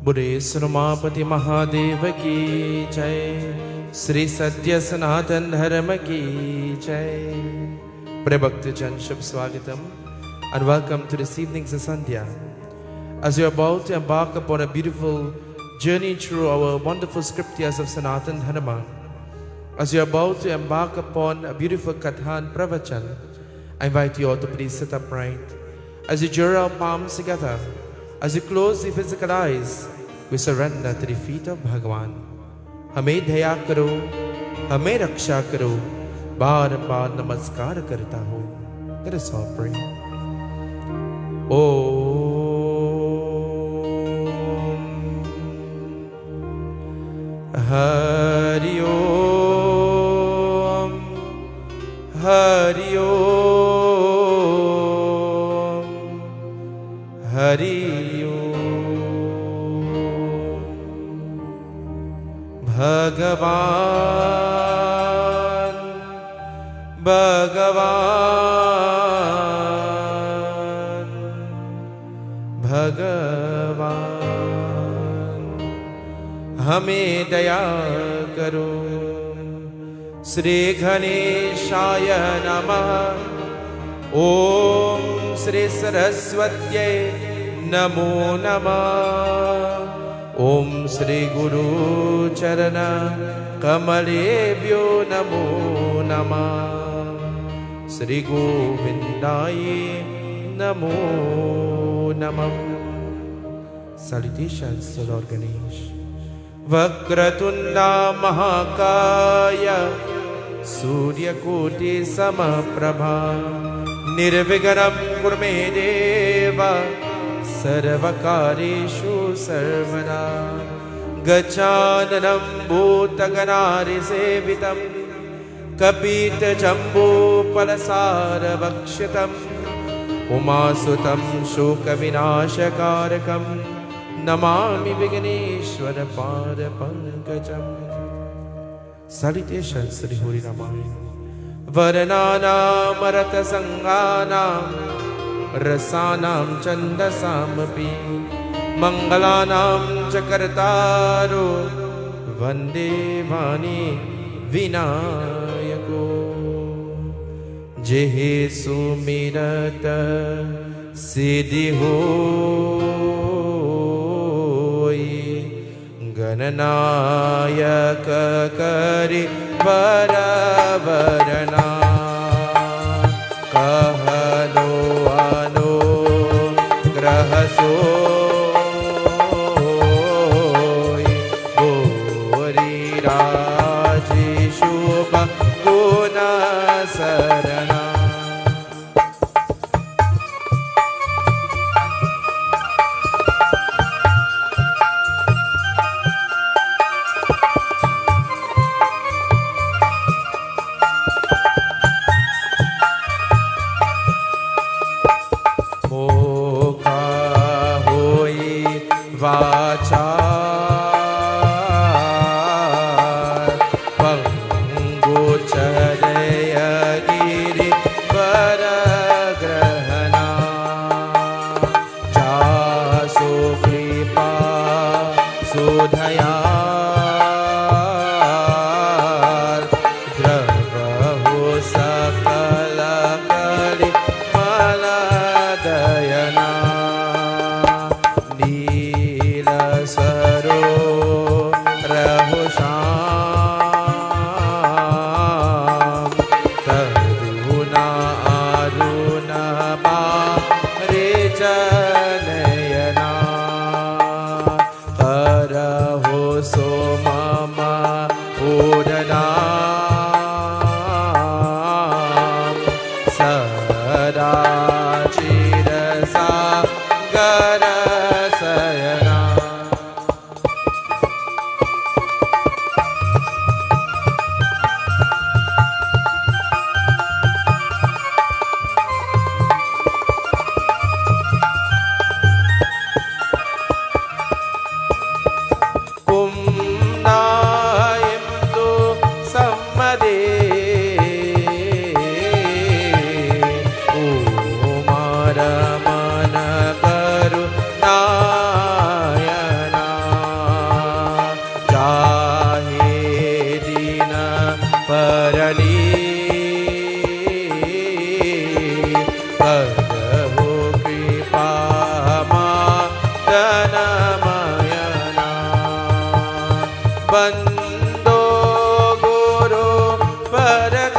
बुरे सुरमापति महादेव की जय। श्री सत्य सनातन धर्म की जय। Pray Bhaktijan, Shubh Swagatam and welcome to this evening's Sandhya. As you are about to embark upon a beautiful journey through our wonderful scriptures of Sanatan Dharma, as you are about to embark upon a beautiful Katha and Pravachan, I invite you all to please sit upright. As you join our palms together, as you close your physical eyes, we surrender to the feet of Bhagavan. हमें दया करो, हमें रक्षा करो, बार बार नमस्कार करता हूँ। Let us all pray. Om Hari Om Hari Om Hari Bhagavan, Bhagavan, Bhagavan, हमें दया करो। श्री गणेशाय नमः। ओम श्री सरस्वत्यै नमो नमः। ओम श्री गुरु चरण कमलेभ्यो नमो नमः। श्री गोविंदाय नमो नमः। Salutations to Lord Ganesh. Vakratunda Mahakaya Suryakoti Samaprabha Nirviganam Kurme Deva Sarvakarishu Sarvada Gachananam Bhutaganari Sevitam Kapita Jambu Palasara Vakshitam Umasutam Shuka Vinashakarakam Namami Viganeshwara Pada Pankajam. Salutations to the Holy Ramayana. Varananam Marata Sanganam Rasanam Chandasamapi Mangalanam Chakartaro Vande Vani Vinayako Jehe Sumirata Siddhi Hoi Gananayaka Kari Varavarana Kahano Ano Grahasoi Gori Raji Shubha Guna Sarana. मदनमयना बंदो गुरु परकंजा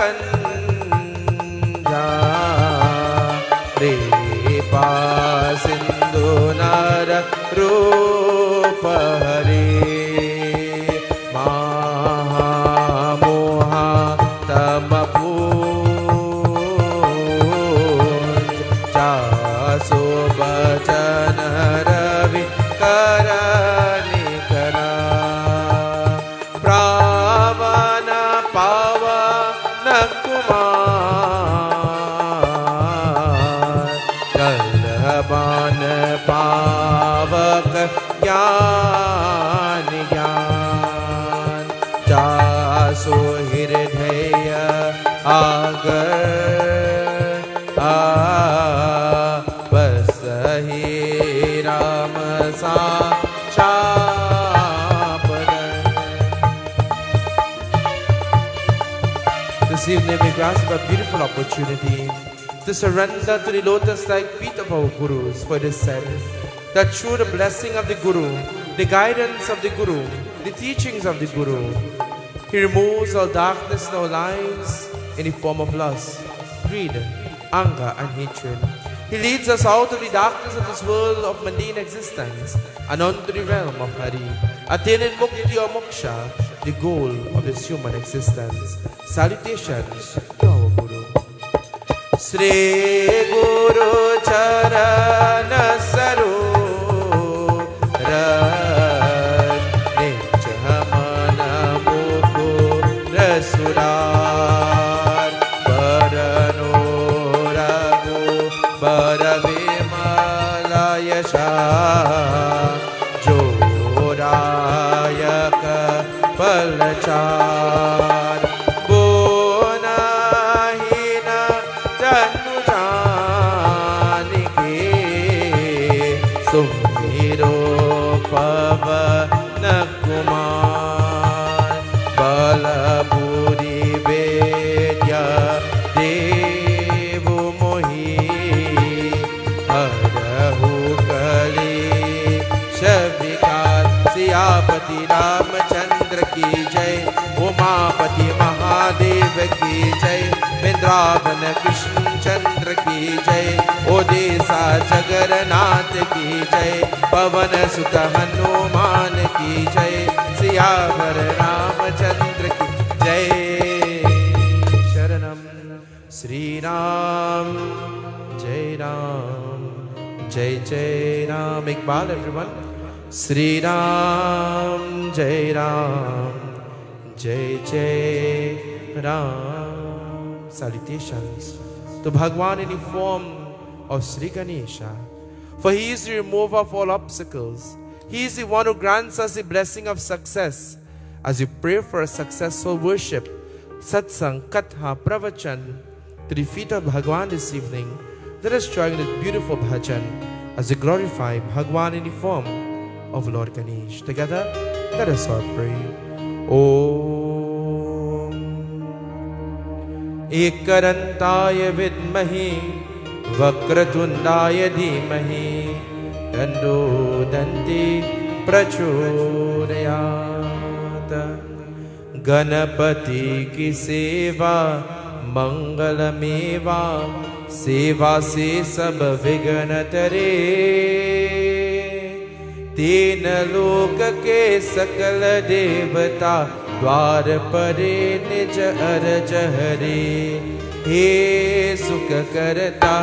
कृपा सिंधु नर रूप हरे महामोहा तमपूज जासो बचन रवि करनिकरा प्रावन पावन कुमार कलबान पावक ज्ञान ज्ञान जासो हृदय आगर बस ही Ram This evening we grasp a beautiful opportunity to surrender to the lotus-like feet of our Gurus for this service, that through the blessing of the Guru, the guidance of the Guru, the teachings of the Guru, he removes all darkness in our lives in the form of lust, greed, anger and hatred. He leads us out of the darkness of this world of mundane existence and onto the realm of Hari, attaining mukti or moksha, the goal of this human existence. Salutations to our Guru. Sri Guru Charana Sarovar Nijhamana Mukura Surar Barano Ragu Baravimalayasha Jorayaka Palachar Bonahina Tanujanike Sumiro Pavana Kumar Balapuri Vedya Devu Mohi Harahu Kali Shavikar Siyapati Ramachandra ki jai Umapati Mahadev ki jai Vrindavan Krishna Chandra ki jai Odisha Jagarnath ki jai Pavan Sutta Hanuman ki jai Siyavar Ramachandra ki jai Sharanam Sri Ram Jai Ram Jai Jai Ram Iqbal everyone Sri Ram Jai Ram Jai Jai Ram. Salutations to Bhagwan in the form of Sri Ganesha, for he is the remover of all obstacles. He is the one who grants us the blessing of success. As we pray for a successful worship, Satsang, Katha, Pravachan to the feet of Bhagwan this evening, let us join this beautiful bhajan as we glorify Bhagwan in the form of Lord Ganesh. Together, let us all pray. Om Ekarantaye vidmahi Vakratundaye dhimahi Tando danti prachodayat. Ganapati ki seva mangalameva सेवा से सब विघ्न तरे तीन लोक के सकल देवता द्वार परे निज अरज हरे हे सुख करता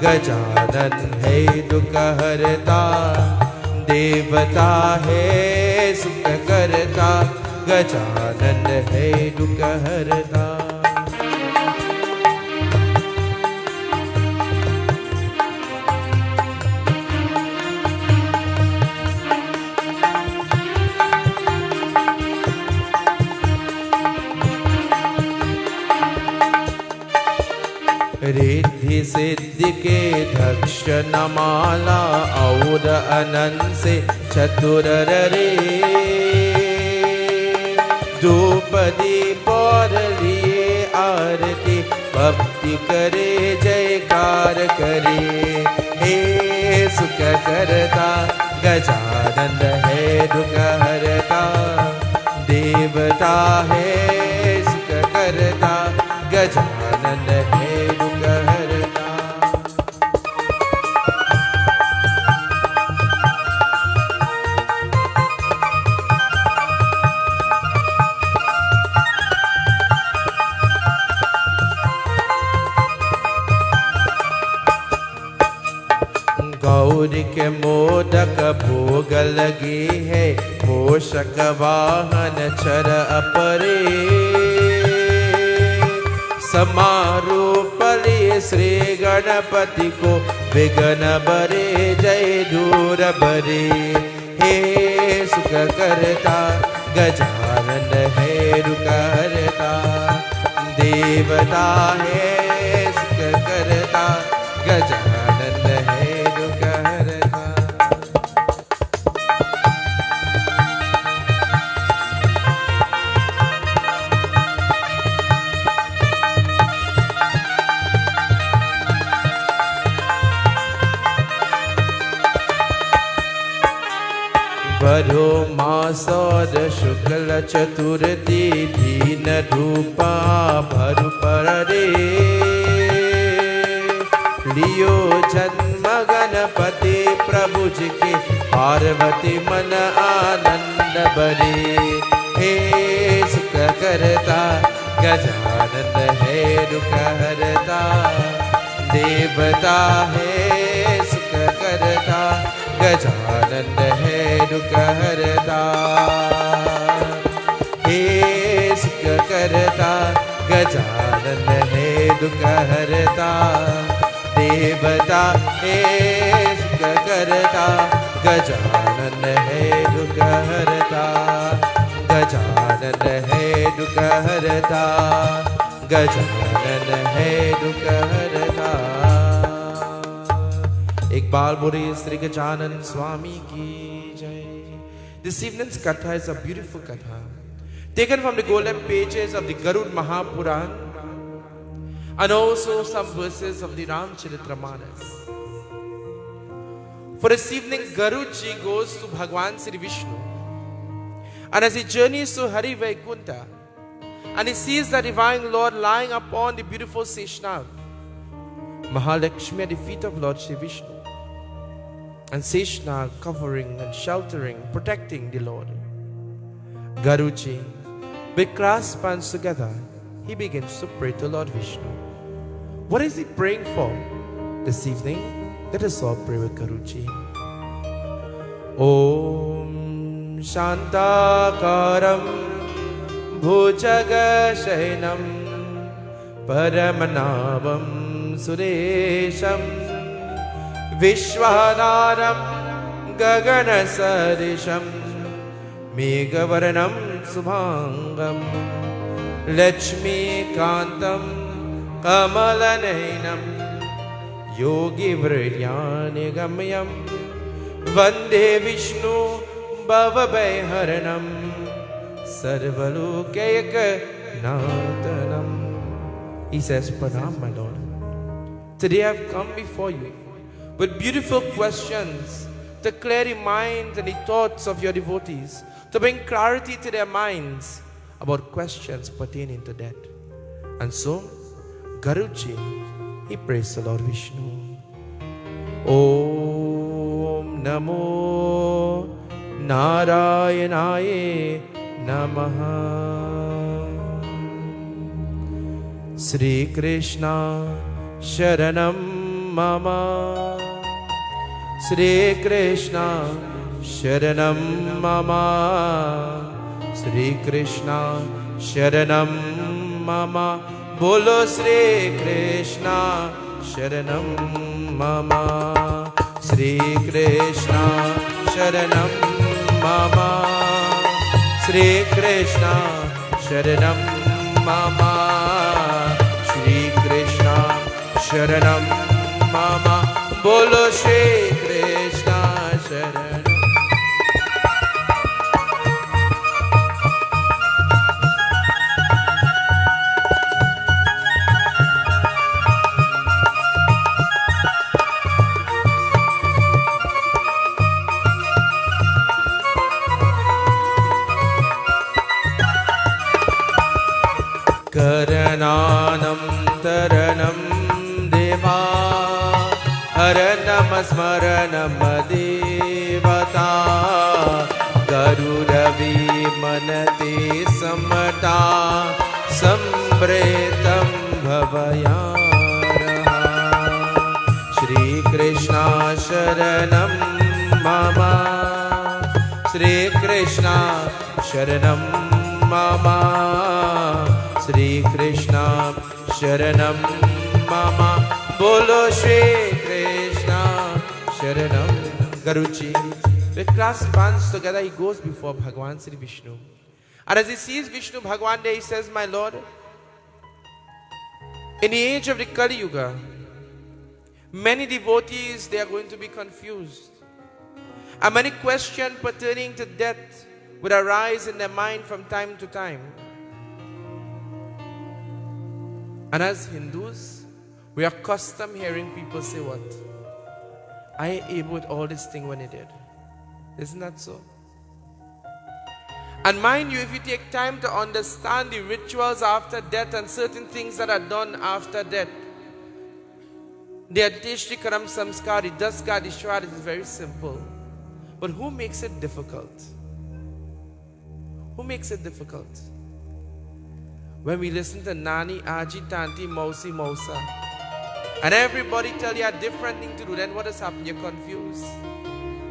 गजानन है दुख हरता देवता है सुख करता गजानन है दुख हरता. रिद्धि सिद्धि के धक्ष नमाला और अनंत से चतुर रे धूप दीप और लिए आरती भक्ति करे जयकार करे हे सुख करता गजानन है दुख हरता, देवता है सुख करता, गजानन है दुख हरता। गौरी के मोदक भोग लगे है, पोषक वाहन चर अपरे, समारोह पले श्री गणपति को विघ्न बरे, जय दूर बरे। हे सुख करता, गजानन है रुक हरता, देवता है सुख करता, गजानन है रुक हरता। बरो मासोद शुक्ल चतुर्थी, दीन धूपा भरु पररे, लियो जन्म गणपति प्रभु जी के, पार्वती मन आनंद बरे। हे सुख करता, गजानन है दुख हरता, देवता है सुख करता, गजानन है दुख हरता। हे सुख करता, गजानन है दुख हरता, देवता है सुख करता, गजानन है दुख हरता, गजानन है दुख हरता, गजानन है दुख हरता। एक बार बोले श्री गजानन स्वामी की जय। This evening's katha is a beautiful katha taken from the golden pages of the Garud Purana and also some verses of the Ramcharitramanas. For this evening, Garud ji goes to Bhagwan Sri Vishnu, and as he journeys to Hari Vaikunta, and he sees the divine Lord lying upon the beautiful Seshnav, Mahalakshmi at the feet of Lord Sri Vishnu, and Seshnav covering and sheltering, protecting the Lord. Garud ji, with clasped hands together, he begins to pray to Lord Vishnu. What is he praying for this evening? Let us all pray with Garud ji. Om Shantakaram Bhujagashainam Paramanavam Suresham Vishwanaram Gaganasarisham Megavaranam Subhangam Lakshmi Kantam Kamalaneynam Yogi Vridyani Gamyam Vande Vishnu Bhavabhayharanam Sarvalokayaka Natanam. He says, Pranam, my Lord. Today I have come before you with beautiful questions to clear the minds and the thoughts of your devotees, to bring clarity to their minds about questions pertaining to death. And so, Garud ji, he prays the Lord Vishnu. Om Namo Narayanaye Namaha. Sri Krishna Sharanam Mama. Sri Krishna Sharanam Mama. Sri Krishna Sharanam Mama. Bolo Sri Krishna Sharanam Mama. Sri Krishna Sharanam Mama. Sri Krishna Sharanam Mama. Sri Krishna Sharanam Mama. Bolo Sri Krishna Sharanam. Gagananam Taranam Deva Haranam Smaranam Devata Garudavi Manate Samata Sampretam Bhavayaraha Shri Krishna Sharanam Mama Shri Krishna Sharanam Mama Shri Krishna Sharanam Mama Bolo Shri Krishna Sharanam. Garuji, with clasped hands together, he goes before Bhagwan Sri Vishnu. And as he sees Vishnu Bhagwan there, he says, my Lord, in the age of the Kali Yuga, many devotees, they are going to be confused. And many questions pertaining to death would arise in their mind from time to time. And as Hindus, we are accustomed hearing people say what? I ain't able with all this thing when he did. Isn't that so? And mind you, if you take time to understand the rituals after death and certain things that are done after death, the Adeshri Karam Samskar, the Daskar, the Shwar, is very simple. But who makes it difficult? Who makes it difficult? When we listen to Nani, Aji, Tanti, Mausi, Mausa, and everybody tell you a different thing to do, then what has happened? You're confused.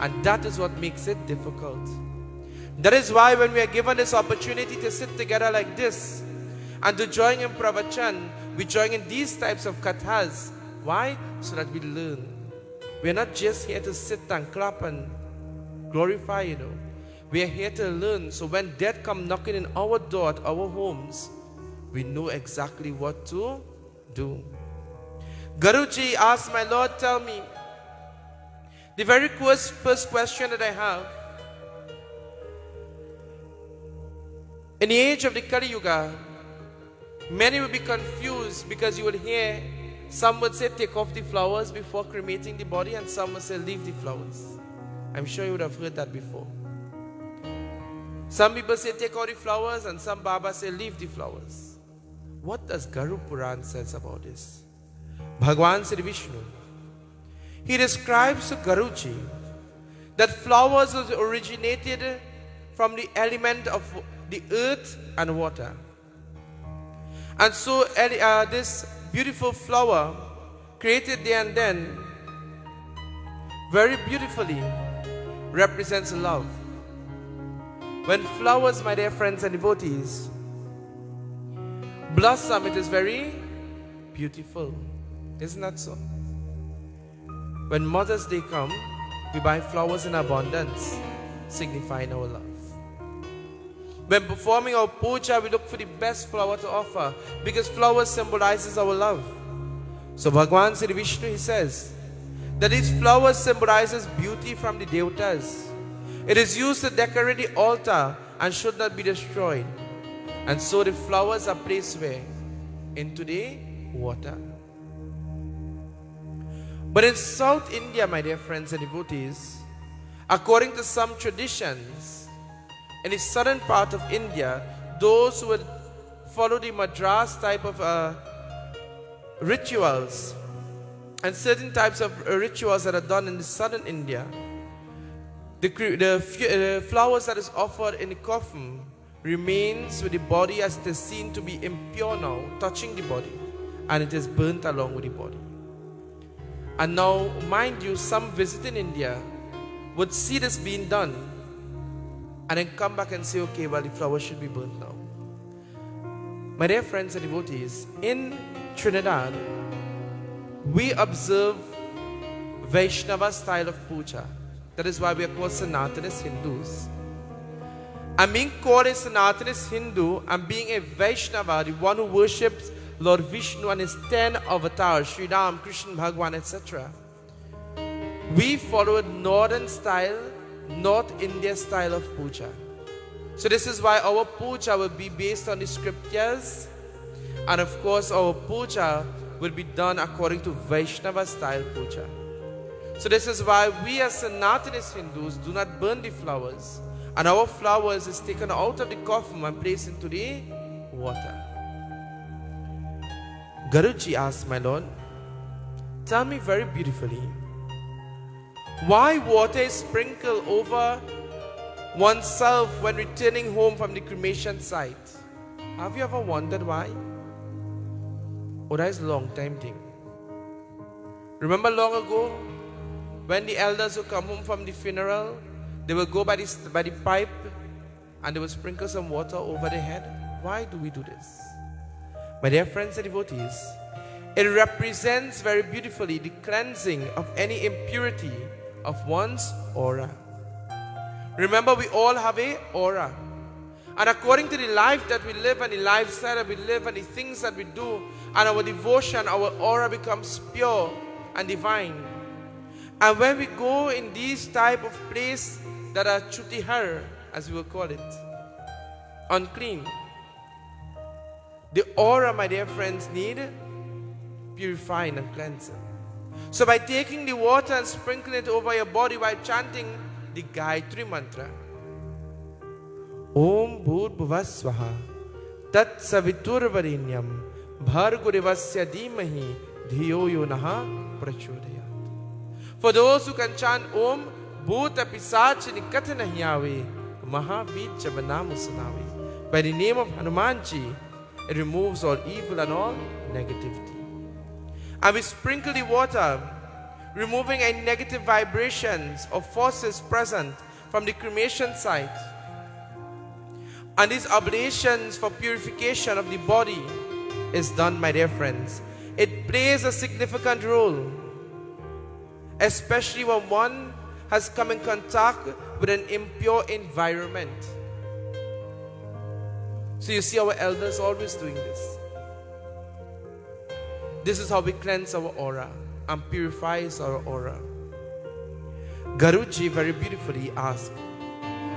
And that is what makes it difficult. That is why when we are given this opportunity to sit together like this and to join in pravachan, we join in these types of kathas. Why? So that we learn. We are not just here to sit and clap and glorify, We are here to learn. So when death comes knocking in our door at our homes, we know exactly what to do. Garuji asked, my Lord, tell me, the very first question that I have, in the age of the Kali Yuga, many will be confused because you will hear some would say take off the flowers before cremating the body, and some would say leave the flowers. I'm sure you would have heard that before. Some people say take out the flowers, and some Babas say leave the flowers. What does Garud Purana says about this? Bhagwan Sri Vishnu, he describes to Garuji that flowers originated from the element of the earth and water. And so this beautiful flower created there and then very beautifully represents love. When flowers, my dear friends and devotees, blossom, it is very beautiful. Isn't that so? When Mother's Day comes, we buy flowers in abundance, signifying our love. When performing our puja, we look for the best flower to offer, because flowers symbolizes our love. So Bhagwan Sri Vishnu, he says that these flowers symbolizes beauty from the devatas. It is used to decorate the altar and should not be destroyed. And so the flowers are placed where? Into the water. But in South India, my dear friends and devotees, according to some traditions, in the southern part of India, those who would follow the Madras type of rituals and certain types of rituals that are done in the southern India, the flowers that is offered in the coffin remains with the body as it is seen to be impure now, touching the body, and it is burnt along with the body. And now, mind you, some visiting India would see this being done and then come back and say, okay, well, the flowers should be burnt now. My dear friends and devotees, in Trinidad, we observe Vaishnava style of puja. That is why we are called Sanatanis Hindus. And being called a Sanatanis Hindu and being a Vaishnava, the one who worships Lord Vishnu and his 10 avatars, Sri Ram, Krishna, Bhagwan, etc. We follow a northern style, North India style of puja. So this is why our puja will be based on the scriptures, and of course our puja will be done according to Vaishnava style puja. So this is why we as Sanatanis Hindus do not burn the flowers, and our flowers is taken out of the coffin and placed into the water. Garuji asked, my Lord, tell me very beautifully, why water is sprinkled over oneself when returning home from the cremation site? Have you ever wondered why? Oh, that is a long time thing. Remember long ago, when the elders would come home from the funeral, they will go by the pipe and they will sprinkle some water over their head. Why do we do this? My dear friends and devotees, it represents very beautifully the cleansing of any impurity of one's aura. Remember, we all have an aura. And according to the life that we live and the lifestyle that we live and the things that we do and our devotion, our aura becomes pure and divine. And when we go in these type of place that are chutihar, as we will call it, unclean, the aura, my dear friends, need purifying and cleansing. So by taking the water and sprinkling it over your body while chanting the Gayatri mantra, Om Bhur Bhuvasvaha Tat Savitur Varinyam Bhargurivasya Dhimahi Dhiyo Yonaha Prachodayat. For those who can chant Om Bhuta Pisach Nikat Nahi Aave Mahavir Chabanam Sunavi, by the name of Hanumanji, it removes all evil and all negativity. And we sprinkle the water, removing any negative vibrations or forces present from the cremation site. And these oblations for purification of the body is done, my dear friends. It plays a significant role, especially when one has come in contact with an impure environment. So you see our elders always doing this. This is how we cleanse our aura and purifies our aura. Garuji very beautifully asked,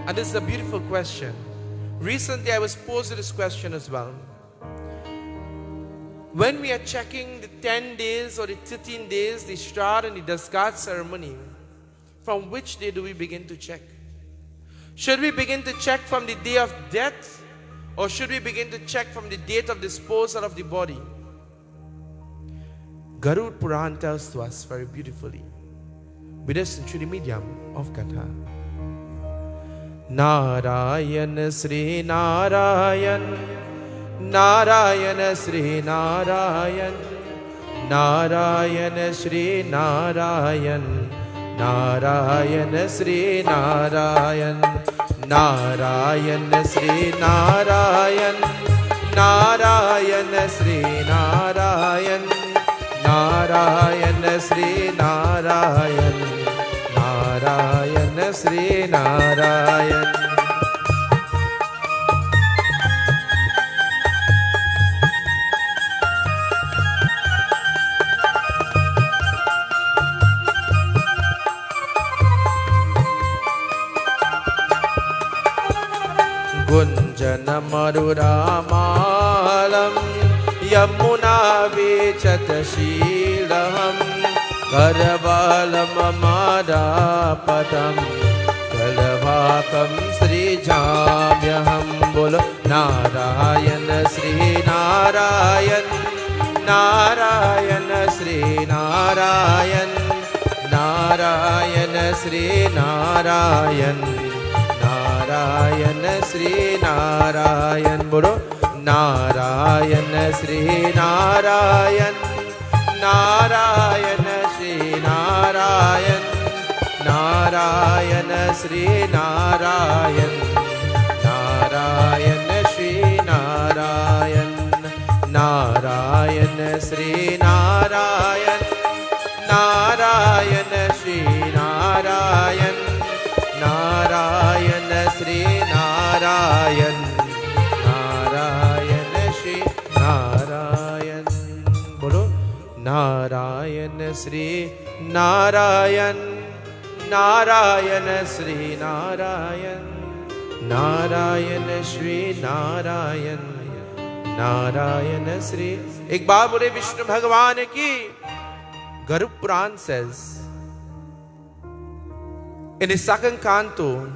and this is a beautiful question. Recently I was posed this question as well. When we are checking the 10 days or the 13 days, the Shraddha and the Dasgat ceremony, from which day do we begin to check? Should we begin to check from the day of death, or should we begin to check from the date of disposal of the body? Garud Purana tells to us very beautifully, with us through the medium of Katha. Narayan Sri Narayan, Narayan Sri Narayan, Narayan Sri Narayan, Narayan Sri Narayan, Narayan Sri Narayan, Narayan Sri Narayan, Narayan Sri Narayan, Narayan Sri Narayan. Gunjana Maruramalam Yamuna Vichatashilam Karavalam Amadapadam Kalavakam Sri Jamyaham. Bolo Narayana Sri Narayan, Narayana Sri Narayan, Narayana Sri Narayan, Narayana Sri Narayan. Bolo Narayana Sri Narayan, Narayana Sri Narayan, Narayana Sri Narayan, Narayana Sri Narayan, Narayana Sri Narayan, Narayana Sri Narayan, Narayana Sri Narayan, Narayana Sri Narayan. Bolo Narayana Sri Narayan, Narayana Sri Narayan, Narayana Sri Narayan, Narayana Sri. एक बार बोले विष्णु भगवान की. Garud Purana says in the second canto,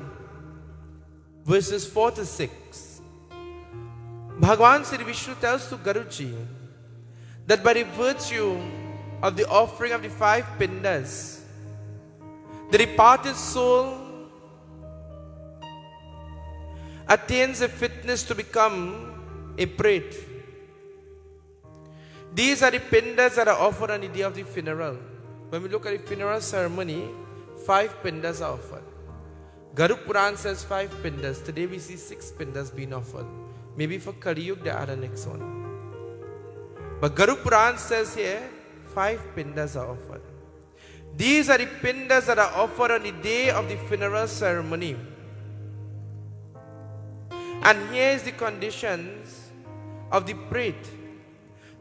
verses 4 to 6, Bhagavan Sri Vishnu tells to Garudji that by the virtue of the offering of the 5 pindas, the departed soul attains a fitness to become a pret. These are the pindas that are offered on the day of the funeral. When we look at the funeral ceremony, 5 pindas are offered. Garud Purana says 5 pindas. Today we see 6 pindas being offered. Maybe for Kali Yuga they add the next one. But Garud Purana says here 5 pindas are offered. These are the pindas that are offered on the day of the funeral ceremony. And here is the conditions of the pret.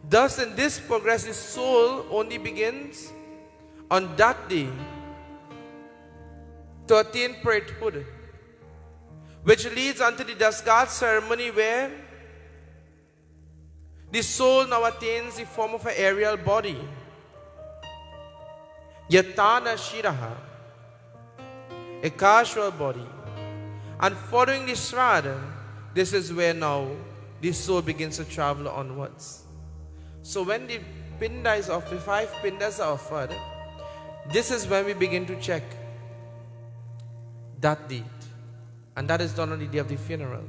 Thus in this progressive soul only begins on that day to attain prethood, which leads unto the Dasgat ceremony where the soul now attains the form of an aerial body. Yatana Shiraha, a casual body. And following the Shraddha, this is where now the soul begins to travel onwards. So when the pinda is offered, 5 pindas are offered, this is when we begin to check that date. And that is done on the day of the funeral.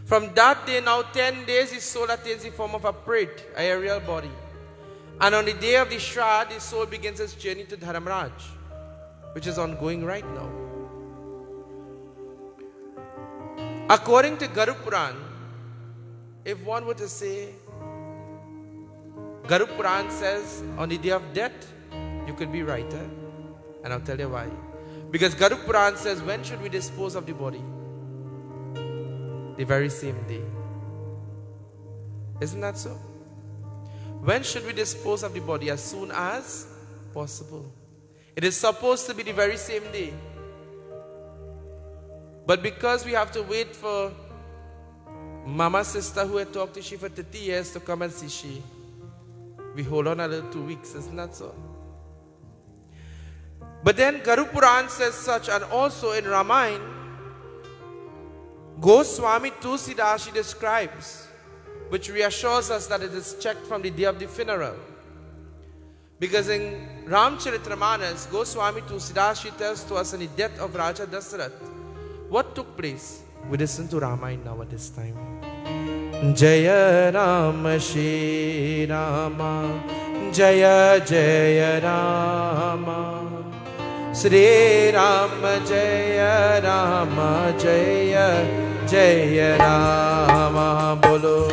From that day now 10 days, the soul attains the form of a pret, an aerial body. And on the day of the Shraddha, the soul begins its journey to Dharamraj, which is ongoing right now. According to Garud Purana, if one were to say, Garud Purana says on the day of death, you could be right, and I'll tell you why. Because Garud Purana says, when should we dispose of the body? The very same day. Isn't that so? When should we dispose of the body? As soon as possible. It is supposed to be the very same day. But because we have to wait for Mama's sister who had talked to she for 30 years to come and see she, we hold on a little 2 weeks. Isn't that so? But then Garud Purana says such, and also in Ramayana, Goswami Tulsidashi describes, which reassures us that it is checked from the day of the funeral. Because in Ramcharitramanas, Goswami Tulsidashi tells to us on the death of Raja Dasarath, what took place? We listen to Ramayana now at this time. Jaya Rama Shri Rama, Jaya Jaya Rama, Shri Rama Jaya Rama, Jaya Jaya Rama, Bolo.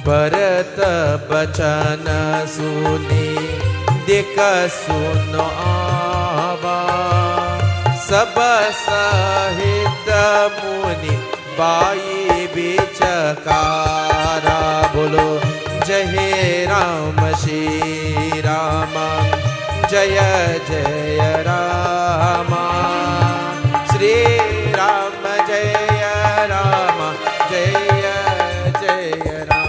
Bharat बचन सुनी दिक सुनो आवा, सब सहित मुनि by बिचकारा, बोलो जय राम श्री राम, जय जय राम, श्री राम जय राम, जय जय राम.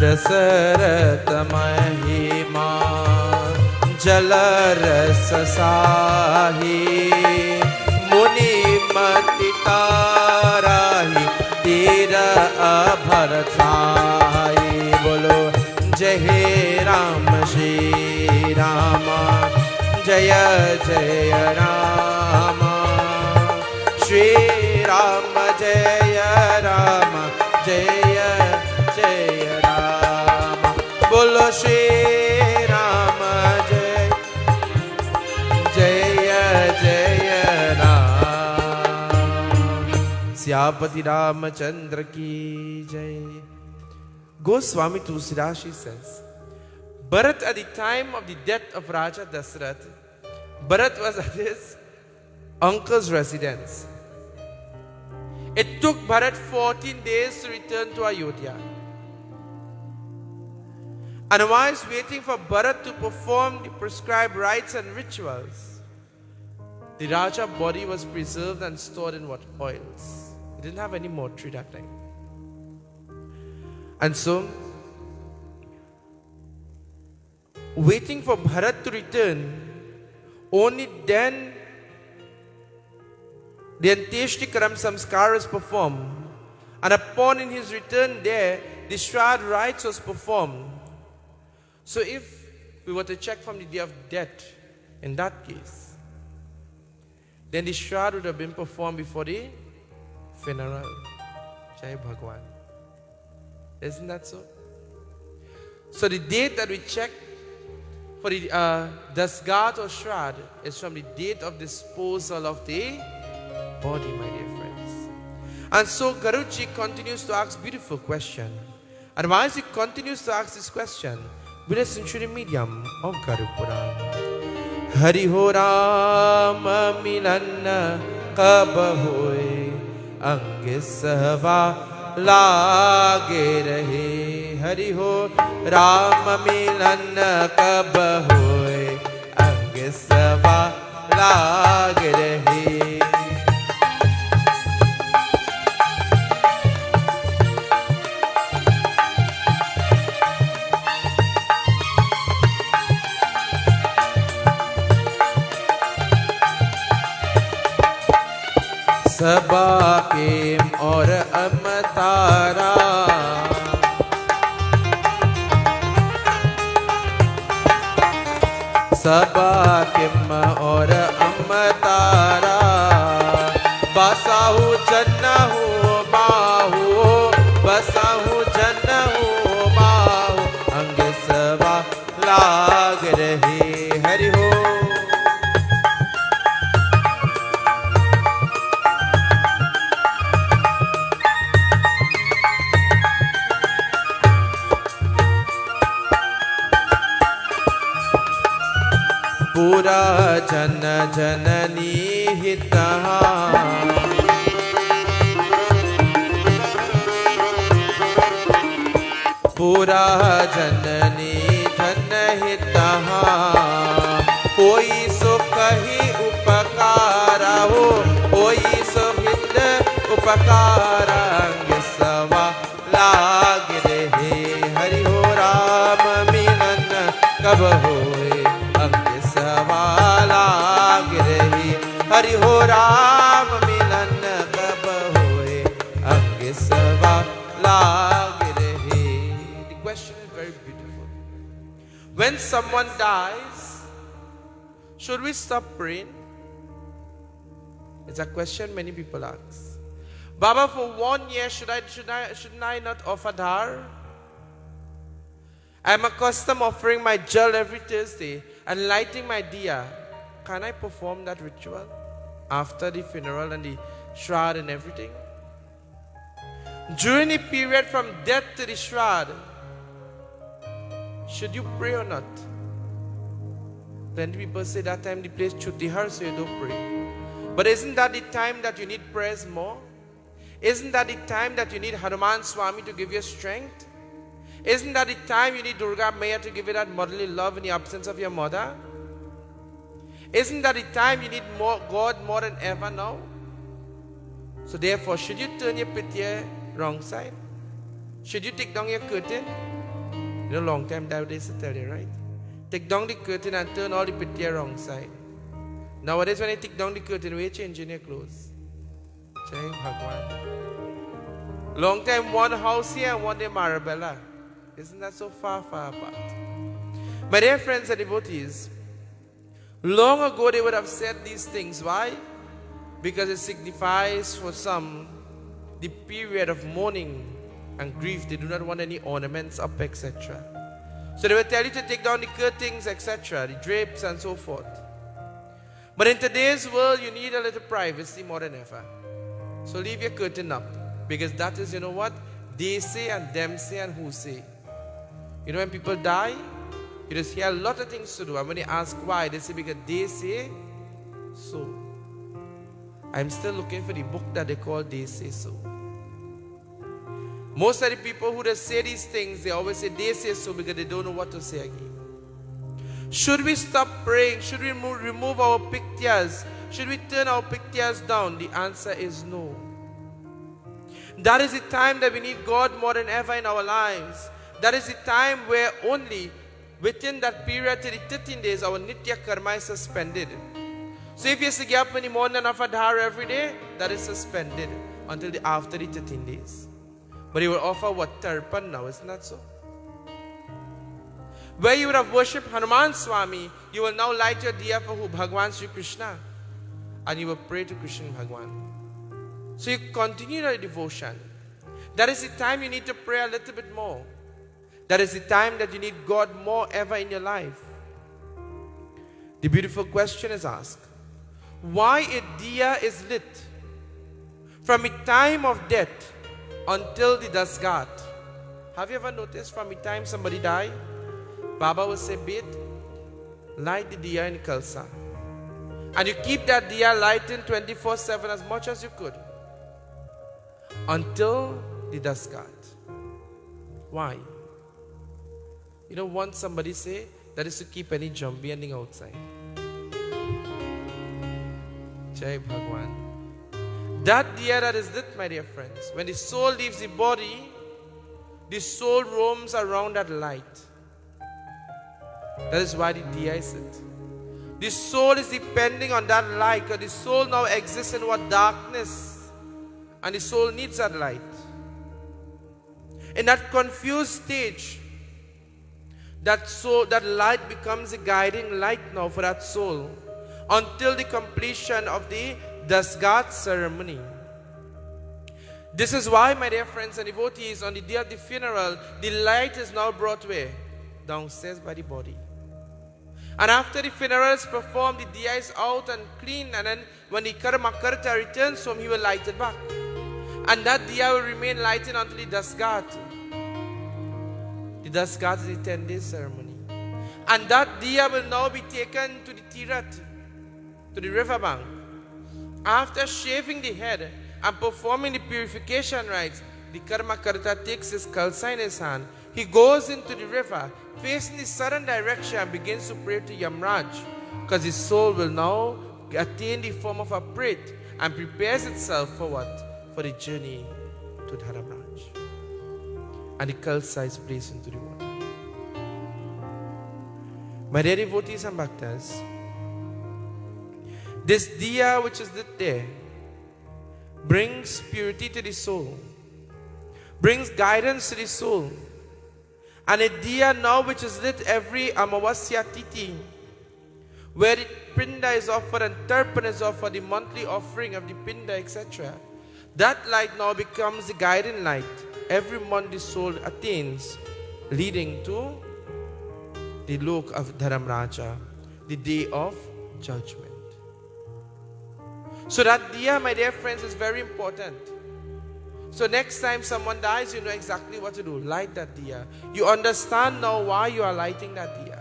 दशरथ महिमा जल रस साही, मुनि मति ताराही, तीर अभर छाई, बोलो जय राम श्री राम, जय जय राम, श्री राम जय राम, जय जय राम, बोलो श्री राम जय जय जय राम. सियापति रामचंद्र की जय. Goswami Tulsidashi says, Bharat at the time of the death of Raja Dasarath, Bharat was at his uncle's residence. It took Bharat 14 days to return to Ayodhya. And while waiting for Bharat to perform the prescribed rites and rituals, the Raja body was preserved and stored in what? Oils. He didn't have any mortuary that time. And so, waiting for Bharat to return, only then the Antyeshti Karam Samskar was performed. And upon in his return there, the Shraddha rites was performed. So if we were to check from the day of death, in that case, then the Shraddha would have been performed before the funeral. Jai Bhagwan. Isn't that so? So the date that we check for the Dasgat or Shraddha is from the date of disposal of the body, my dear friends. And so Garudji continues to ask beautiful question. And while he continues to ask this question, we listen to the medium of Garud Purana. Hari ho Ram milan kab hoye ang sahva लागे रहे हरि हो राम मिलन कब होए अंग सवा लाग रहे सबा केम और अमतारा सबा केम और अमतारा बसाहु जन्नहु बाहु बसाहु जन्नहु बाहु अंग सबा लाग रहे हरि हो पूरा जन जननी हितहा पूरा जननी धन हितहा कोई सुख ही उपकार हो कोई सुहित उपकार अंग सवा लाग रहे हरि हो राम मिलन कब होए लाग रही हरि हो राम मिलन कब होए अंग सवा लाग रही. The question is very beautiful. When someone dies, should we stop praying? It's a question many people ask. Baba, for 1 year shouldn't I not offer dhar? I'm accustomed offering my jal every Thursday and lighting my diya. Can I perform that ritual after the funeral and the shroud and everything? During the period from death to the shroud, should you pray or not? Plenty people say that time the place chuttihar, so you don't pray. But isn't that the time that you need prayers more? Isn't that the time that you need Hanuman Swami to give you strength? Isn't that the time you need Durga Maya to give you that motherly love in the absence of your mother? Isn't that the time you need God more than ever now? So therefore, should you turn your pitya wrong side? Should you take down your curtain? You know, long time nowadays to tell you, right? Take down the curtain and turn all the pitya wrong side. Nowadays, when you take down the curtain, where you changing your clothes? Jai Bhagwan. Long time, one house here and one in Marabella. Isn't that so far apart? My dear friends and devotees, long ago they would have said these things. Why? Because it signifies for some the period of mourning and grief. They do not want any ornaments up, etc. So they will tell you to take down the curtains, etc., the drapes and so forth. But in today's world, you need a little privacy more than ever. So leave your curtain up. Because that is, you know what? They say and them say and who say. You know, when people die, you just hear a lot of things to do. And when they ask why, they say because they say so. I'm still looking for the book that they call They Say So. Most of the people who just say these things, they always say they say so because they don't know what to say again. Should we stop praying? Should we remove our pictures? Should we turn our pictures down? The answer is no. That is the time that we need God more than ever in our lives. That is the time where only within that period till the 13 days our Nitya Karma is suspended. So if you have to get up in the morning and offer dhara every day, that is suspended until after the 13 days. But you will offer what? Tarpan now, isn't that so? Where you would have worshipped Hanuman Swami, you will now light your diya for who? Bhagwan Sri Krishna. And you will pray to Krishna Bhagwan. So you continue your devotion. That is the time you need to pray a little bit more. That is the time that you need God more ever in your life. The beautiful question is asked. Why a diya is lit from the time of death until the dasgat? Have you ever noticed from the time somebody died, Baba will say, "Bait, light the diya in Kalsa." And you keep that diya lighting 24/7 as much as you could until the dasgat. Why? You know, once somebody say that is to keep any jumpy ending outside. Jai Bhagwan. That diya that is lit, my dear friends, when the soul leaves the body, the soul roams around that light. That is why the diya is lit. The soul is depending on that light, because the soul now exists in what? Darkness. And the soul needs that light. In that confused stage, that soul, that light becomes a guiding light now for that soul until the completion of the Dasgat ceremony. This is why, my dear friends and devotees, on the day of the funeral, the light is now brought where? Downstairs by the body. And after the funeral is performed, the diya is out and clean, and then when the karma karta returns home, he will light it back. And that diya will remain lighted until the Dasgat. The Dasgat is the 10-day ceremony. And that diya will now be taken to the Tirat, to the riverbank. After shaving the head and performing the purification rites, the karma karta takes his kalsa in his hand. He goes into the river, facing the southern direction, and begins to pray to Yamraj, because his soul will now attain the form of a prit and prepares itself for what? For the journey to Dharamraj. And the kalsa is placed into the water. My dear devotees and bhaktas, this diya which is lit there brings purity to the soul, brings guidance to the soul. And a diya now which is lit every Amavasya Titi, where the pinda is offered and tarpan is offered, the monthly offering of the pinda, etc. That light now becomes the guiding light every month the soul attains, leading to the lok of Dharamraja, the day of judgment. So that diya, my dear friends, is very important. So next time someone dies, you know exactly what to do. Light that diya. You understand now why you are lighting that diya.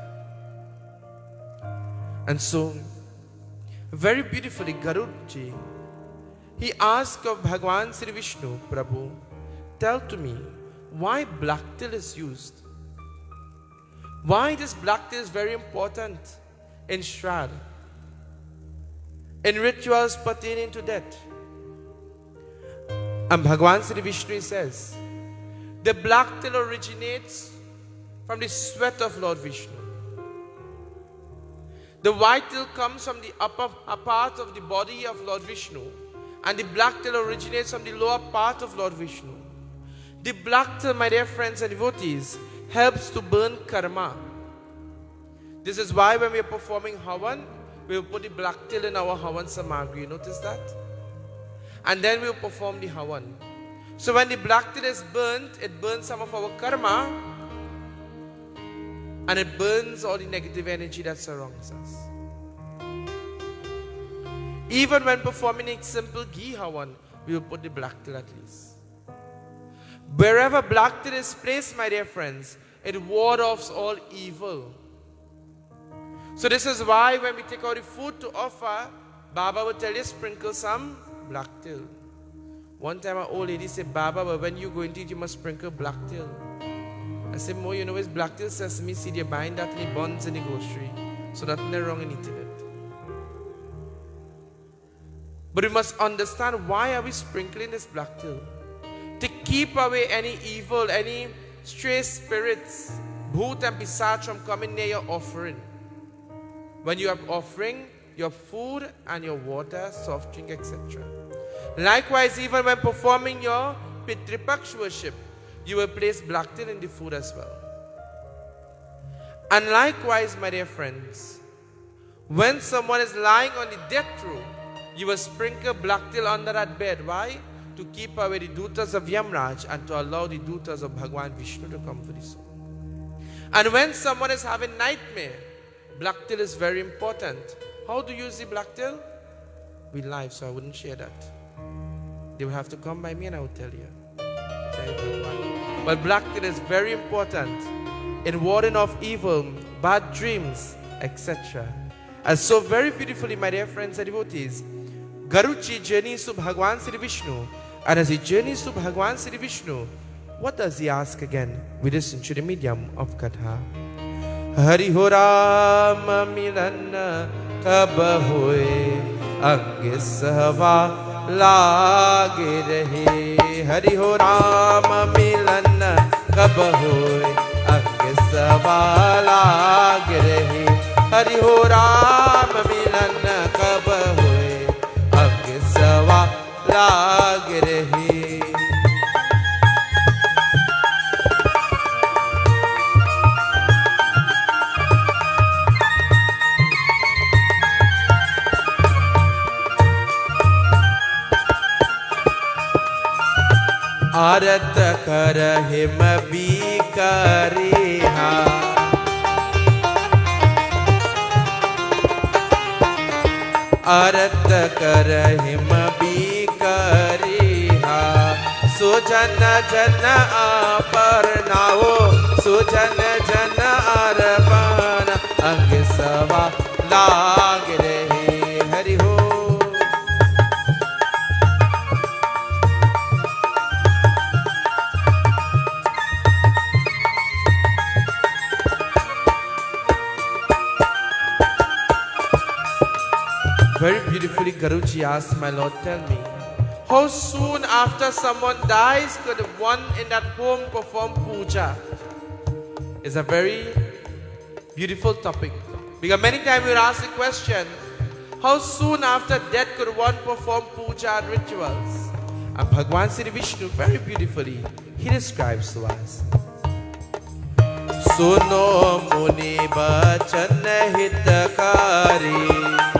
And so, very beautifully, Garud ji, he asked of Bhagwan Sri Vishnu, Prabhu, tell to me, why black till is used? Why this black till is very important in Shraddha, in rituals pertaining to death? And Bhagwan Sri Vishnu says, the black till originates from the sweat of Lord Vishnu. The white till comes from the upper part of the body of Lord Vishnu, and the black till originates from the lower part of Lord Vishnu. The black till, my dear friends and devotees, helps to burn karma. This is why when we are performing Havan, we will put the black till in our Havan Samagri. You notice that? And then we will perform the Havan. So when the black till is burnt, it burns some of our karma, and it burns all the negative energy that surrounds us. Even when performing a simple ghee Havan, we will put the black till at least. Wherever black till is placed, my dear friends, it wards off all evil. So this is why when we take out the food to offer, Baba would tell you sprinkle some black till. One time an old lady said, Baba, but when you go into it, you must sprinkle black till. I said, Mo, you know, it's black till sesame seed. You're buying that in the buns in the grocery. So that's nothing wrong in eating it. But we must understand, why are we sprinkling this black till? To keep away any evil, any stray spirits, bhoot and pisach from coming near your offering. When you have offering, your food and your water, soft drink, etc. Likewise, even when performing your Pitripaksh worship, you will place black till in the food as well. And likewise, my dear friends, when someone is lying on the death row, you will sprinkle black till under that bed. Why? To keep away the dutas of Yamraj and to allow the dutas of Bhagwan Vishnu to come for the soul. And when someone is having nightmare, black till is very important. How do you use the black till? We live, so I wouldn't share that. They will have to come by me and I will tell you. But black till is very important in warding off evil, bad dreams, etc. And so very beautifully, my dear friends and devotees, Garuchi journeys to Bhagwan Sri Vishnu. And as he journeys to Bhagwan Sri Vishnu, what does he ask again? We listen to the medium of Katha. Hari Ho Ram Milan Kab Hoye Ang Sahava Lage Rahe. Hari Ho Ram Milan Kab Hoye Ang Sahava Lage Rahe. Hari Ho Ram Milan Kab Hoye Ang Sahava Lage Rahe. आरत कर him भी करेहा. आरत कर him भी करेहा. सुजन जन अपरनाओ सुजन जन अरपन अंग सवा लाग रहे. हरि हो. Very beautifully, Garuji asked, my Lord, tell me, how soon after someone dies could one in that home perform puja? It's a very beautiful topic. Because many times we ask the question, how soon after death could one perform puja and rituals? And Bhagwan Sri Vishnu, very beautifully, he describes to us. Suno muni bachan hitakari.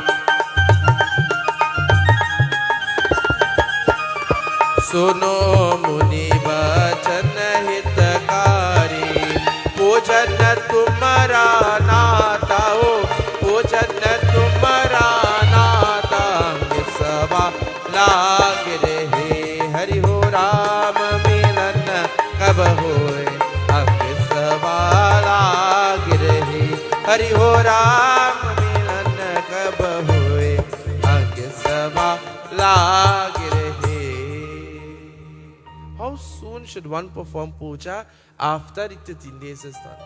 सुनो मुनि बचन हितकारी. पूजन तुम्हारा नाता हो पूजन तुम्हारा नाता. सवा लाग रहे. हरि हो राम मिलन कब होए अंग सवा लाग रहे. हरि हो राम मिलन कब होए अंग सवा लाग रहे. How soon should one perform puja? After the 13 days is done.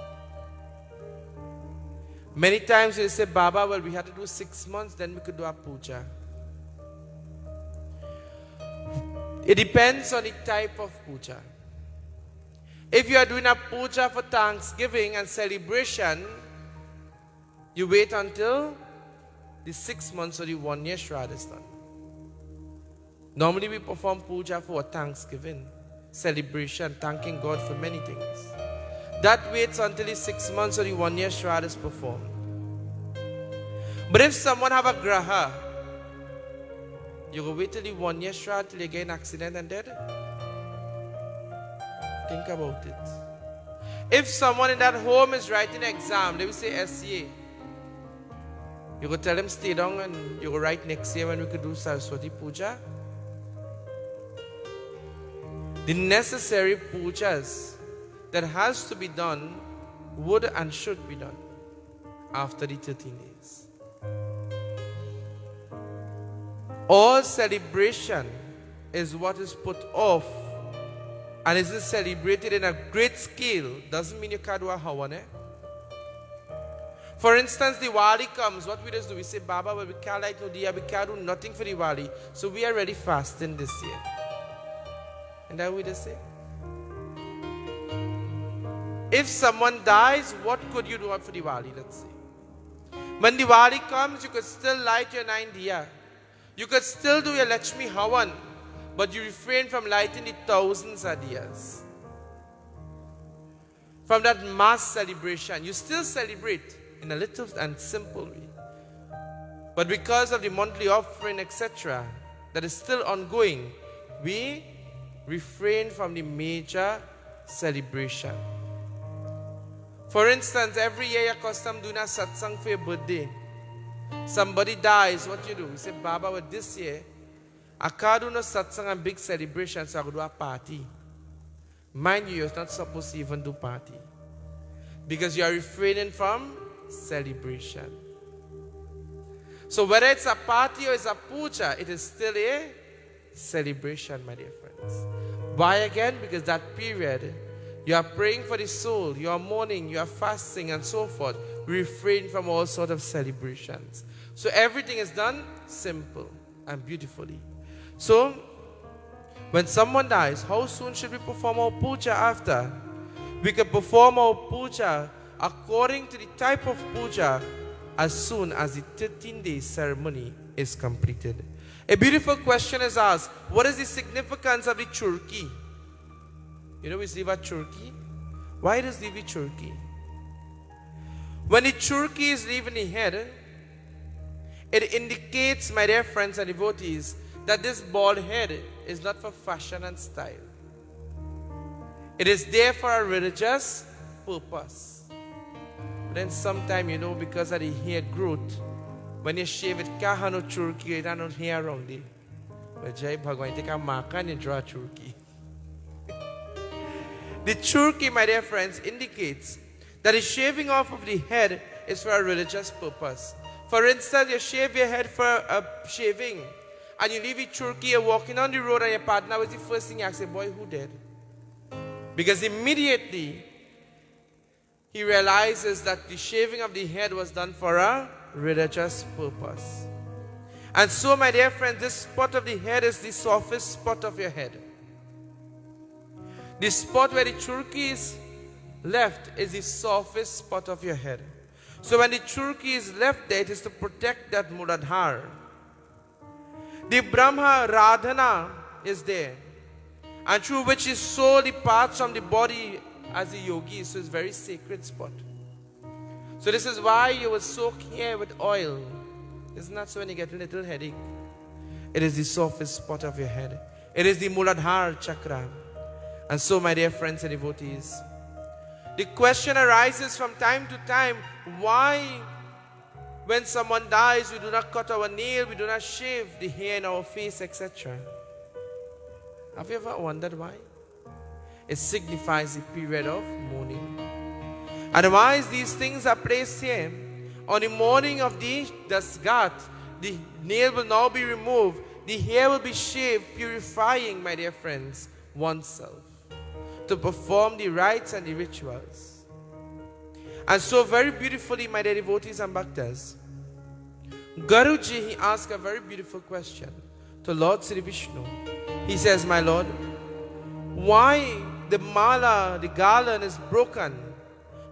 Many times you say, Baba, well, we had to do 6 months, then we could do our puja. It depends on the type of puja. If you are doing a puja for thanksgiving and celebration, you wait until the 6 months or the 1 year Shraddha is done. Normally we perform puja for thanksgiving, celebration, thanking God for many things. That waits until the 6 months or the 1 year Shraddha is performed. But if someone have a graha, you go wait till the 1 year Shraddha till you get an accident and dead? Think about it. If someone in that home is writing an exam, they will say SCA. You go tell them stay down and you go write next year when we could do Saraswati Puja. The necessary pujas that has to be done would and should be done after the 13 days. All celebration is what is put off and isn't celebrated in a great scale. Doesn't mean you can't do a hawan. For instance, Diwali comes. What we just do, we say, Baba, well, we can't light no diya, we can't do nothing for Diwali. So we are already fasting this year. And that we just say. If someone dies, what could you do for Diwali, let's say? When Diwali comes, you could still light your 9 diya. You could still do your Lakshmi Havan, but you refrain from lighting the thousands of diyas. From that mass celebration, you still celebrate in a little and simple way. But because of the monthly offering, etc., that is still ongoing, we refrain from the major celebration. For instance, every year you custom doing a satsang for your birthday. Somebody dies, what you do? We say, Baba, but this year, I can't do no satsang and big celebration, so I go do a party. Mind you, you're not supposed to even do party. Because you are refraining from celebration. So whether it's a party or it's a puja, it is still a celebration, my dear friends. Why again? Because that period, you are praying for the soul, you are mourning, you are fasting and so forth. We refrain from all sorts of celebrations. So everything is done simple and beautifully. So, when someone dies, how soon should we perform our puja after? We can perform our puja according to the type of puja as soon as the 13-day ceremony is completed. A beautiful question is asked, what is the significance of the churki? You know we leave a churki? Why does leave a churki? When the churki is leaving the head, it indicates, my dear friends and devotees, that this bald head is not for fashion and style. It is there for a religious purpose. But then sometime, you know, because of the hair growth, when you shave it, can't have no churki, it has no hair around it. But Jai Bhagwan, take a marker and you draw a churki. The churki, my dear friends, indicates that the shaving off of the head is for a religious purpose. For instance, you shave your head for a shaving, and you leave it churki, you're walking on the road and your partner was the first thing you ask, boy, who did? Because immediately he realizes that the shaving of the head was done for a religious purpose. And so, my dear friends, this spot of the head is the softest spot of your head. The spot where the churki is left is the softest spot of your head. So when the churki is left there, it is to protect that Muladhara. The Brahma Radhana is there, and through which his soul departs from the body as a yogi. So it's a very sacred spot. So this is why you will soak here with oil. Isn't that so when you get a little headache? It is the softest spot of your head. It is the Muladhara chakra. And so, my dear friends and devotees, the question arises from time to time, why when someone dies we do not cut our nail, we do not shave the hair in our face, etc. Have you ever wondered why? It signifies the period of mourning. Otherwise, these things are placed here. On the morning of the Dasgat, the nail will now be removed, the hair will be shaved, purifying, my dear friends, oneself, to perform the rites and the rituals. And so very beautifully, my dear devotees and bhaktas, Garuji, he asked a very beautiful question to Lord Sri Vishnu. He says, my Lord, why the mala, the garland is broken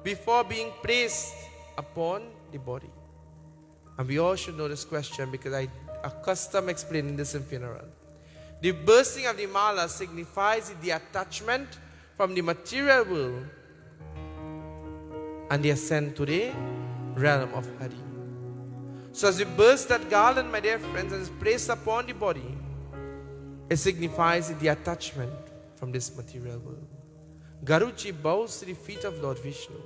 before being placed upon the body? And we all should know this question because I accustom explaining this in funeral. The bursting of the mala signifies the attachment from the material world and the ascent to the realm of Hari. So as we burst that garland, my dear friends, and is placed upon the body, it signifies the attachment from this material world. Garuji bows to the feet of Lord Vishnu.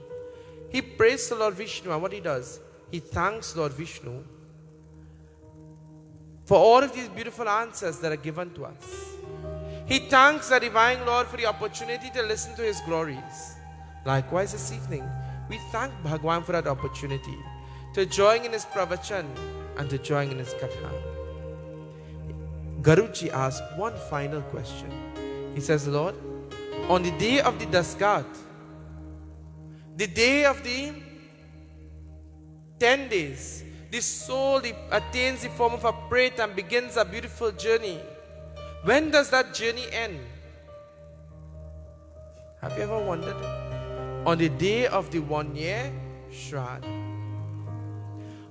He prays to Lord Vishnu, and what he does, he thanks Lord Vishnu for all of these beautiful answers that are given to us. He thanks the Divine Lord for the opportunity to listen to His glories. Likewise this evening, we thank Bhagwan for that opportunity to join in His pravachan and to join in His katha. Garudji asked one final question. He says, Lord, on the day of the Dasgat, the day of the 10 days, the soul attains the form of a preta and begins a beautiful journey. When does that journey end? Have you ever wondered? On the day of the 1 year Shraddh.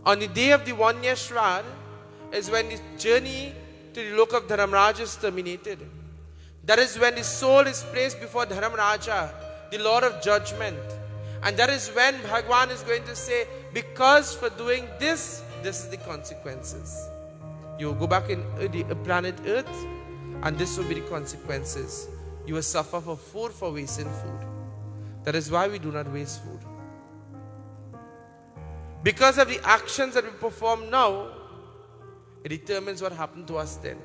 On the day of the 1 year Shraddh is when the journey to the Lok of Dharamraja is terminated. That is when the soul is placed before Dharamraja, the Lord of Judgment. And that is when Bhagwan is going to say, because for doing this, this is the consequences. You will go back in the planet Earth, and this will be the consequences. You will suffer for food, for wasting food. That is why we do not waste food. Because of the actions that we perform now, it determines what happened to us then.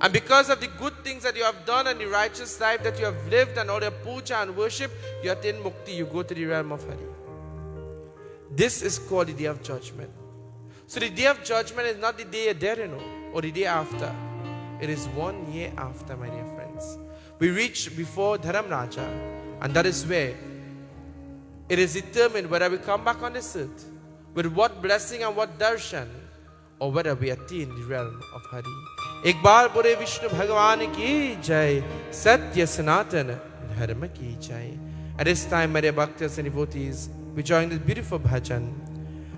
And because of the good things that you have done and the righteous life that you have lived and all your puja and worship, you attain mukti, you go to the realm of Hari. This is called the Day of Judgment. So the Day of Judgment is not the day you're there, or the day after. It is 1 year after, my dear friends. We reach before Dharamraja, and that is where it is determined whether we come back on this earth with what blessing and what darshan, or whether we attain the realm of Hari. एक बार बोले विष्णु भगवान की जय, सत्य सनातन धर्म की जय. At this time, my dear bhaktas and devotees, we join this beautiful bhajan.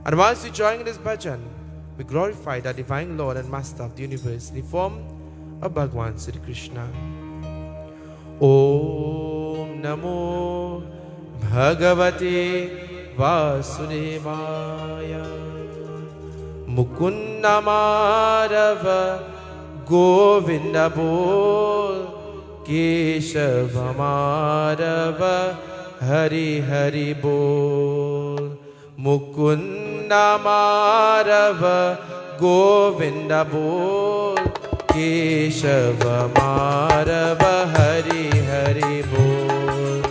And whilst we join this bhajan, we glorify the divine Lord and Master of the universe in the form of Bhagwan Sri Krishna. Om Namo Bhagavate Vasudevaya. Mukunda Madhava Govinda Bol, Keshava Madhava Hari Hari Bol. Mukunda Madhava Govinda Bol, Keshava Madhava Hari Hari Bol.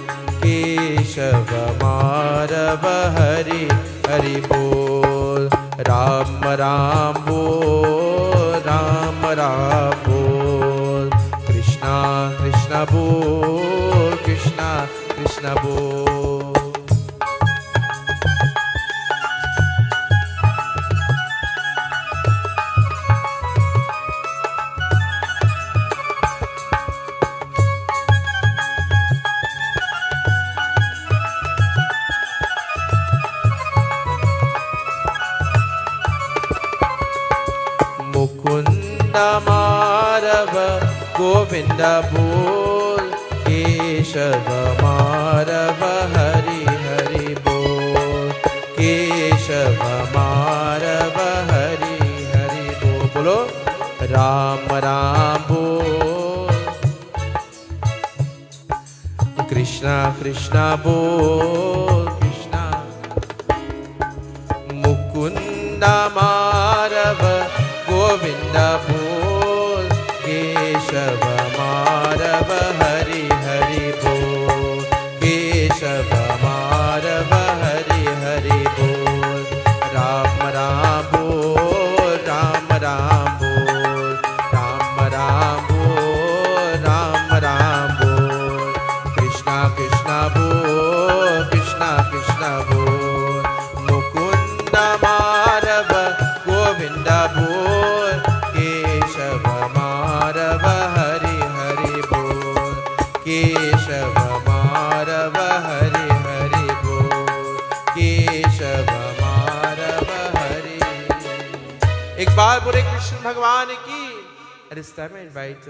Keshava Madhava Hari Hari Bol. Ram Ram Bol, Ram Ram Bol. Krishna Krishna Bol, Krishna Krishna Bol. Mukunda Madhava Govinda Bol, Keshava Madhava Hari Hari Bol. Keshava Madhava Hari Hari Bol. Bolo Ram Ram Bol. Krishna Krishna Bol, Krishna. Mukunda Madhava Govinda Bol, Keshava Madhava Hari Hari Bol. Keshava Madhava Hari Hari Bol. Ram Ram Bol, Ram Ram Bol. Ram Ram Bol, Ram Ram Bol. Krishna Krishna Bol, Krishna Krishna Bol. Mukunda Madhava Govinda Bol, Keshava Madhava Hari Hari Bol. Keshava Madhava Hari Hari Bol. Keshava Madhava Hari. एक बार बोले कृष्ण भगवान की. At this time I invite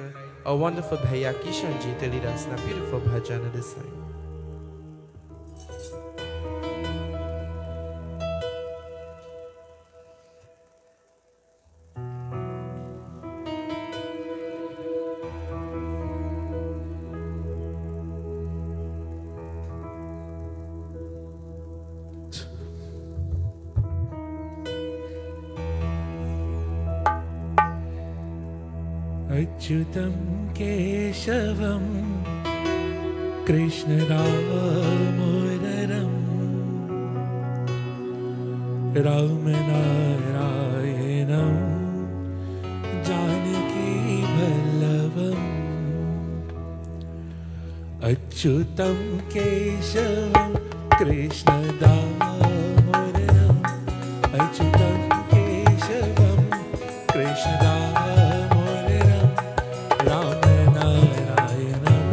our wonderful Bhaiya Kishan ji to lead us in a beautiful bhajan at this time. अच्युतं केशवं कृष्णदामोदरं रामनारायणं जानकी अच्युतं केशवं कृष्णदामोदरम् अच्युतं केशवं कृष्णदामोदरम् रामनारायणं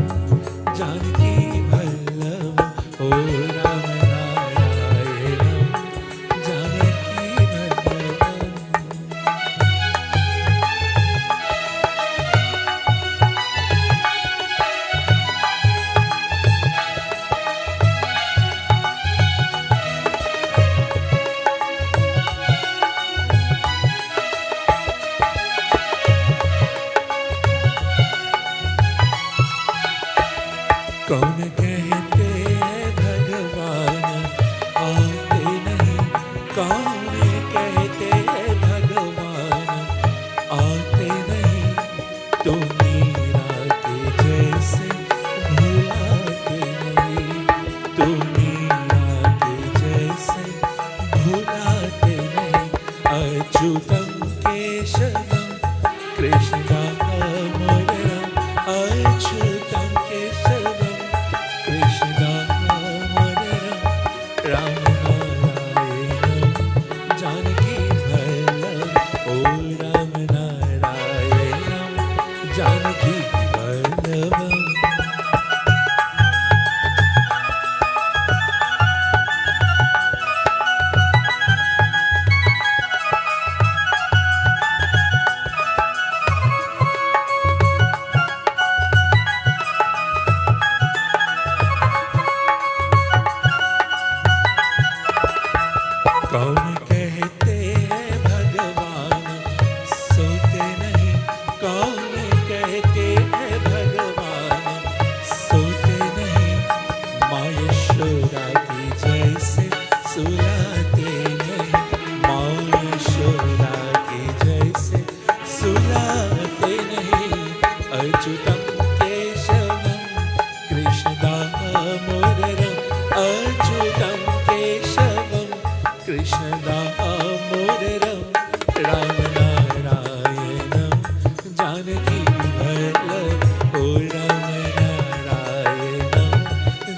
जानकी वल्लभम् ओ रामनारायणं जानकी वल्लभम् कौन कहते हैं भगवान आते नहीं कौन कहते हैं भगवान आते नहीं तो मीरा के जैसे भुलाते नहीं तो मीरा के जैसे भुलाते नहीं अच्युतं केशवं कृष्णदामोदरम् अच्युतं केशवं कृष्णदामोदरम् रामनारायणं जानकी वल्लभम् ओ रामनारायणं जानकी वल्लभम् कौन कहते हैं भगवान सोते नहीं कौन कहते हैं भगवान सोते नहीं माँ यशोदा की जैसे सुलाते नहीं माँ यशोदा की जैसे सुलाते नहीं अच्युतं केशवं कृष्णदामोदरम् अच्युतं केशवं कृष्णदामोदरम् रामनारायणं जानकी वल्लभम् ओ रामनारायणं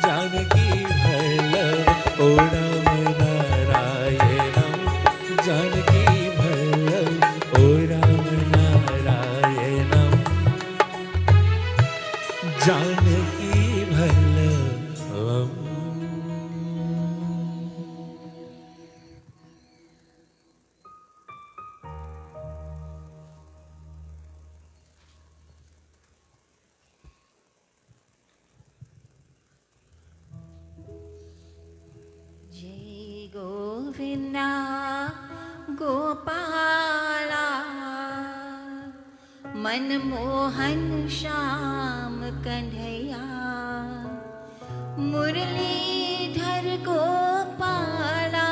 जानकी वल्लभम् ओ रामनारायणं जानकी वल्लभम् ओ रामनारायणं जानकी वल्लभम् जय गोविंदा गोपाला मनमोहन श्याम कन्हैया मुरलीधर गोपाला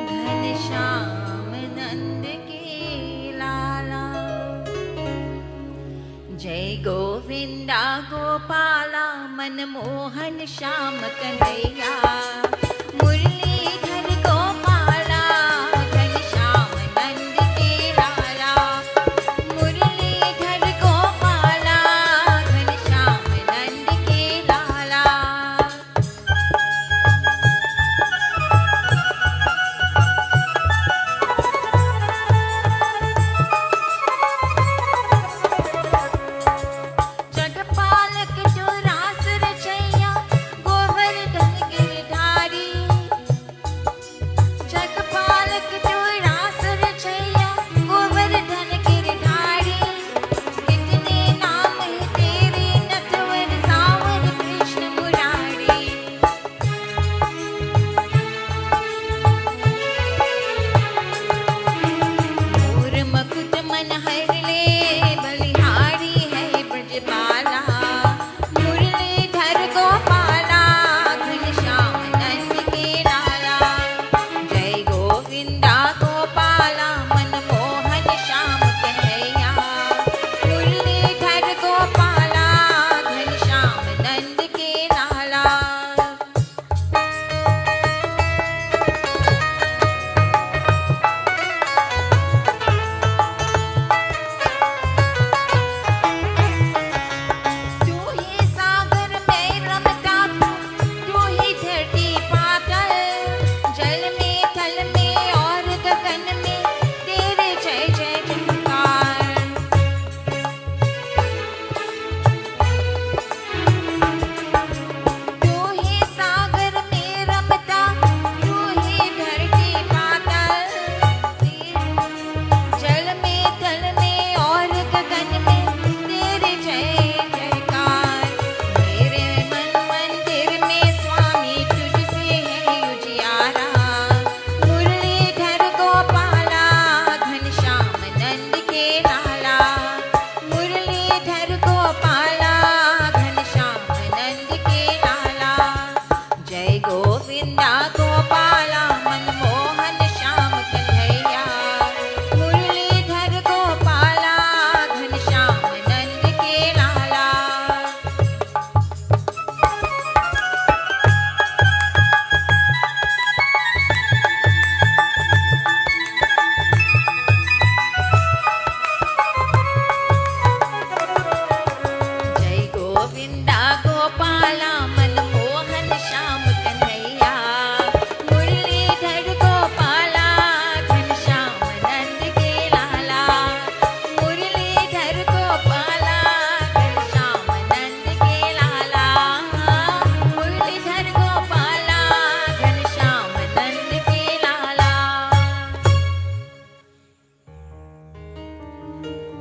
घनश्याम नंद के लाला जय गोविंदा गोपाला मनमोहन श्याम कन्हैया मुरलीधर गोपाला घनश्याम नंद के लाला मुरलीधर गोपाला घनश्याम नंद के लाला जगपालक जो रास रचैया Govardhan Girdhari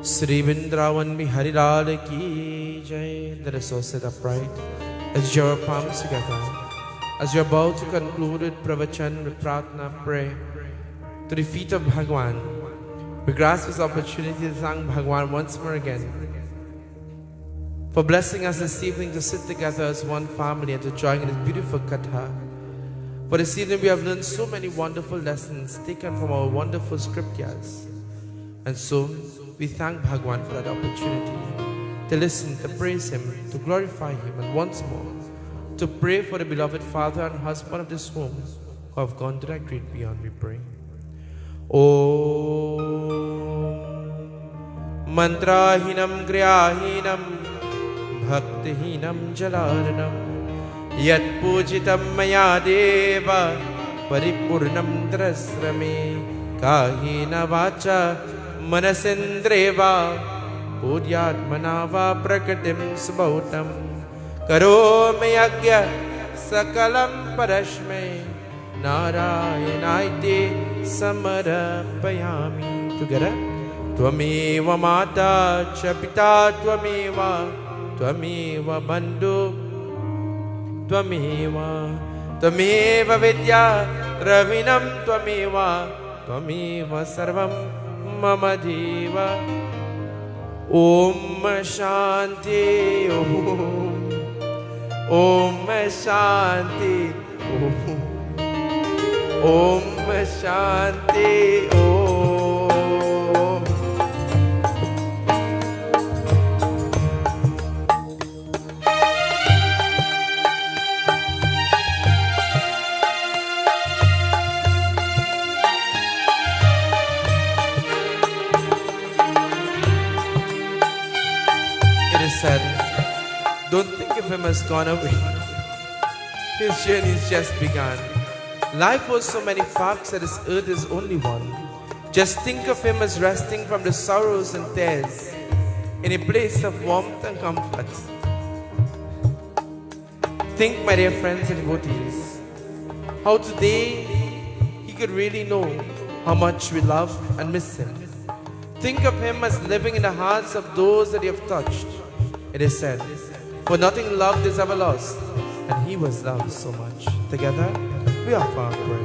Sri Vrindavan Bihari Lal ki jai. Let us all sit upright as your palms together. As you're about to conclude with pravachan, with pratna, pray to the feet of Bhagwan. We grasp this opportunity to thank Bhagwan once more again for blessing us this evening to sit together as one family and to join in this beautiful katha. For this evening we have learned so many wonderful lessons taken from our wonderful scriptures. And so we thank Bhagwan for that opportunity to listen, to praise Him, to glorify Him, and once more to pray for the beloved father and husband of this home who have gone to that great beyond. We pray. Om Mantrahinam Griyahinam Bhaktihinam Jalaranam Yat Pujitam Maya Deva Paripurnam Drasrame Kahina Vacha Manasendreva Pudyatmanava Prakatim Subautam Karome Yagya Sakalam Parashme Narayanaite Samarapayami. Together. Tvameva Mata Chapita Tvameva Bandhu Tvameva Vidya Ravinam Tvameva Sarvam Mama Deva. Om Shanti Om Shanti Om Shanti Om. It is said, don't think of him as gone away. His journey's just begun. Life holds so many facts that this earth is only one. Just think of him as resting from the sorrows and tears in a place of warmth and comfort. Think, my dear friends and devotees, how today he could really know how much we love and miss him. Think of him as living in the hearts of those that you have touched. It is said, for nothing loved is ever lost, and he was loved so much. Together, we offer our prayer.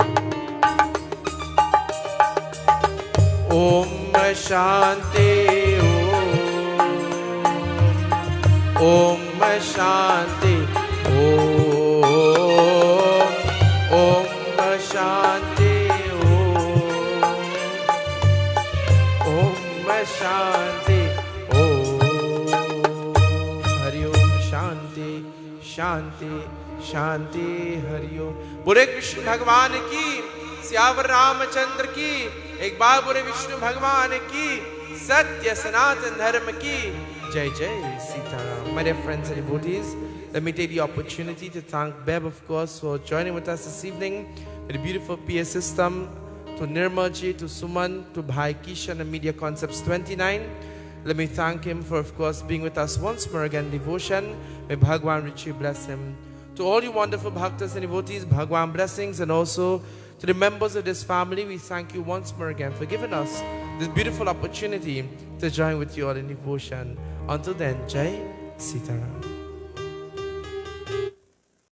Om Shanti Om Shanti Om Shanti Om Shanti Hari Om Shanti Shanti Shanti Hari Om. बुरे कृष्ण भगवान की, सियावर रामचंद्र की, एक बार बुरे विष्णु भगवान की, सत्य सनातन धर्म की, जय जय Sitaram. My dear friends and devotees, let me take the opportunity to thank Beb, of course, for joining with us this evening with a beautiful PA system, to Nirmaji, to Suman, to Bhai Kishan and Media Concepts 29. Let me thank him for, of course, being with us once more again in devotion. May Bhagwan richly bless him. To all you wonderful bhaktas and devotees, Bhagwan blessings, and also to the members of this family, we thank you once more again for giving us this beautiful opportunity to join with you all in devotion. Until then, Jai Sitaram.